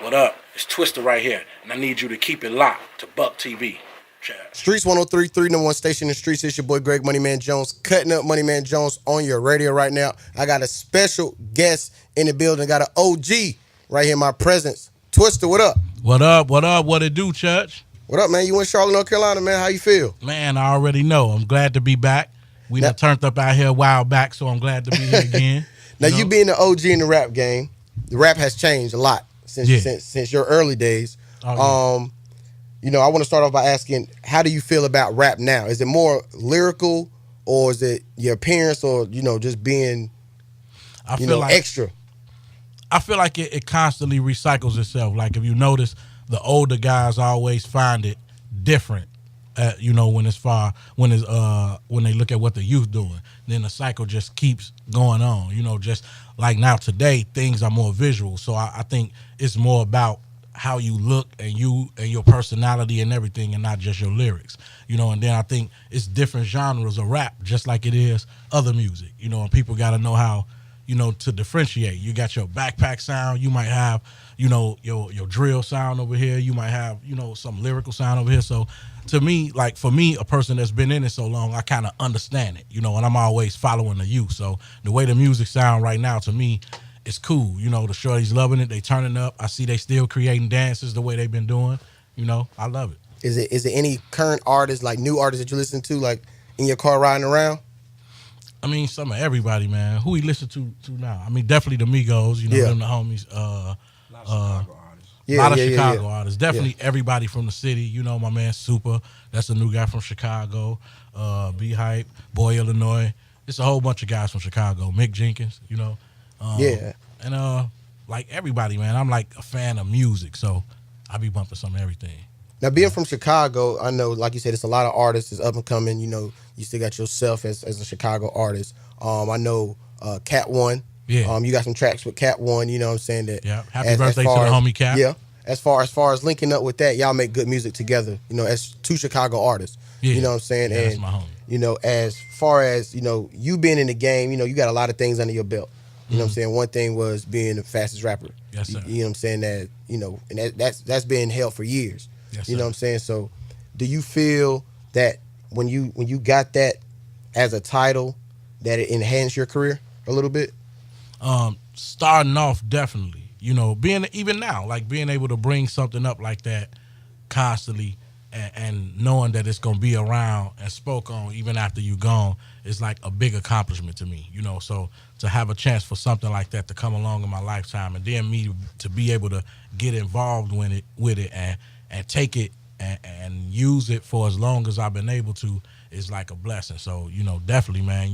What up? It's Twista right here, and I need you to keep it locked to Buck TV. Cheers. Streetz 103.3, number one station in the streets. It's your boy Greg Moneyman Jones, cutting up Moneyman Jones on your radio right now. I got a special guest in the building. I got an OG right here in my presence. Twista, what up? What up? What up? What it do, Church? What up, man? You in Charlotte, North Carolina, man. How you feel? Man, I already know. I'm glad to be back. We done turned up out here a while back, so I'm glad to be here again. Now, you being the OG in the rap game, the rap has changed a lot since your early days. Oh, yeah. I want to start off by asking, how do you feel about rap now? Is it more lyrical, or is it your appearance, or just being extra? I feel like it constantly recycles itself. Like if you notice, the older guys always find it different. When they look at what the youth doing, then the cycle just keeps going on. Just like now today, things are more visual. So I think it's more about how you look and your personality and everything, and not just your lyrics. And then I think it's different genres of rap, just like it is other music. And people got to know how to differentiate. You got your backpack sound. You might have your drill sound over here. You might have some lyrical sound over here. So to me, like for me, a person that's been in it so long, I kind of understand it, and I'm always following the youth. So the way the music sound right now, to me, it's cool. The shorties loving it. They turning up. I see they still creating dances the way they've been doing. I love it. Is there any current artists, like new artists that you listen to, like in your car riding around? I mean, some of everybody, man. Who we listen to now? I mean, definitely the Migos, them the homies. A lot of Chicago artists. Definitely everybody from the city. My man Super. That's a new guy from Chicago. B-Hype, Boy, Illinois. It's a whole bunch of guys from Chicago. Mick Jenkins, And like everybody, man, I'm like a fan of music, so I be bumping some of everything. Now, being from Chicago, I know, like you said, it's a lot of artists that's up and coming. You still got yourself as a Chicago artist. I know Cat One. Yeah. You got some tracks with Cat One. You know what I'm saying? That. Yeah. Happy birthday to the homie Cat. Yeah. As far as linking up with that, y'all make good music together. As two Chicago artists. Yeah. You know what I'm saying? Yeah, that's my homie. As far as you being in the game, you got a lot of things under your belt. You know what I'm saying? One thing was being the fastest rapper. Yes, sir. You know what I'm saying? That and that's been held for years. Yes, you know what I'm saying? So, do you feel that when you got that as a title, that it enhanced your career a little bit? Starting off, definitely. Being even now, like being able to bring something up like that constantly, and knowing that it's gonna be around and spoke on even after you gone is like a big accomplishment to me. So to have a chance for something like that to come along in my lifetime, and then me to be able to get involved with it and take it and use it for as long as I've been able to is like a blessing. So, definitely, man,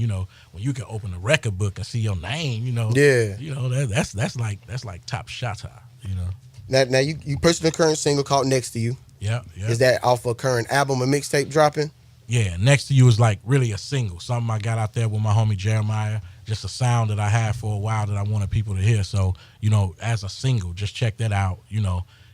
when you can open a record book and see your name, that's like top shata, Now you purchased a current single called Next to You. Yeah. Is that off a current album or mixtape dropping? Yeah, Next to You is like really a single. Something I got out there with my homie Jeremiah. Just a sound that I had for a while that I wanted people to hear. So, as a single, just check that out,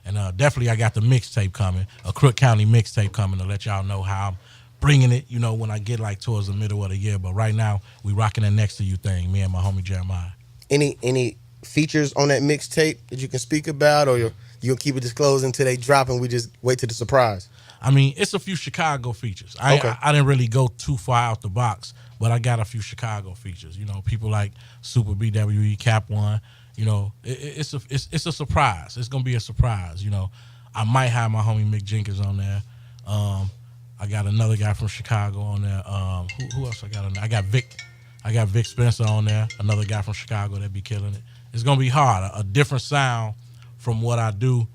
And definitely I got the mixtape coming, a Crook County mixtape coming to let y'all know how I'm bringing it, when I get like towards the middle of the year. But right now, we rocking the Next to You thing, me and my homie Jeremiah. Any features on that mixtape that you can speak about, or you'll keep it disclosed until they drop and we just wait to the surprise? I mean, it's a few Chicago features. I didn't really go too far out the box, but I got a few Chicago features. People like Super BWE, Cap One. It's a surprise. It's gonna be a surprise. I might have my homie Mick Jenkins on there. I got another guy from Chicago on there. Who else I got on there? I got Vic Spencer on there. Another guy from Chicago that be killing it. It's gonna be hard. A different sound from what I do.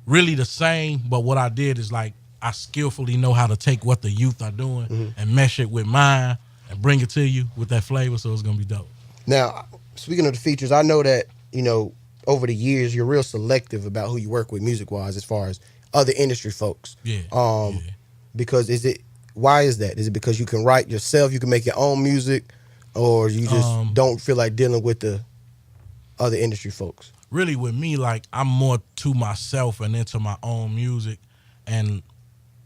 Really the same, but what I did is like I skillfully know how to take what the youth are doing and mesh it with mine and bring it to you with that flavor. So it's gonna be dope. Now, speaking of the features, I know that, over the years, you're real selective about who you work with music-wise as far as other industry folks. Yeah. Because why is that? Is it because you can write yourself, you can make your own music, or you just don't feel like dealing with the other industry folks? Really with me, like I'm more to myself and into my own music and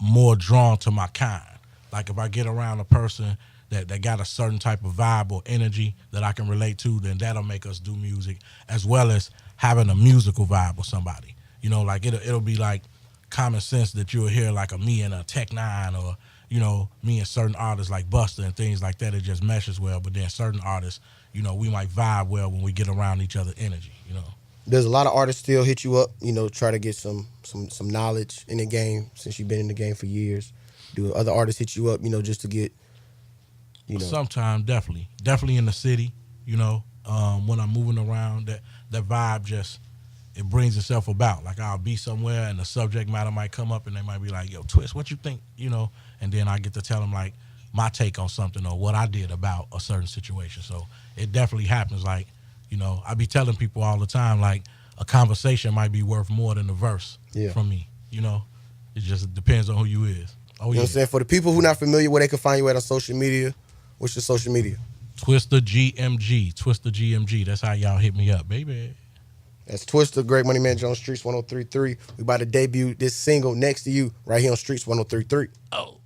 more drawn to my kind. Like if I get around a person that got a certain type of vibe or energy that I can relate to, then that'll make us do music, as well as having a musical vibe with somebody. You know, like it'll be like common sense that you'll hear like a me and a Tech Nine, or you know, me and certain artists like Buster and things like that. It just meshes well. But then certain artists, you know, we might vibe well when we get around each other's energy. You know. Does a lot of artists still hit you up, you know, try to get some knowledge in the game since you've been in the game for years? Do other artists hit you up, you know, just to get, you know? Sometimes, definitely in the city, you know, when I'm moving around, that vibe just, it brings itself about. Like I'll be somewhere and the subject matter might come up and they might be like, yo, Twist, what you think, you know? And then I get to tell them like my take on something or what I did about a certain situation. So it definitely happens. Like, you know, I be telling people all the time, like, a conversation might be worth more than a verse from me, you know? It just depends on who you is. Oh, you know what I'm saying? For the people who not familiar, where they can find you at on social media, what's your social media? Twista GMG. That's how y'all hit me up, baby. That's Twista, Greg Money Man Jones, Streetz 103.3. We about to debut this single, Next to You, right here on Streetz 103.3. Oh.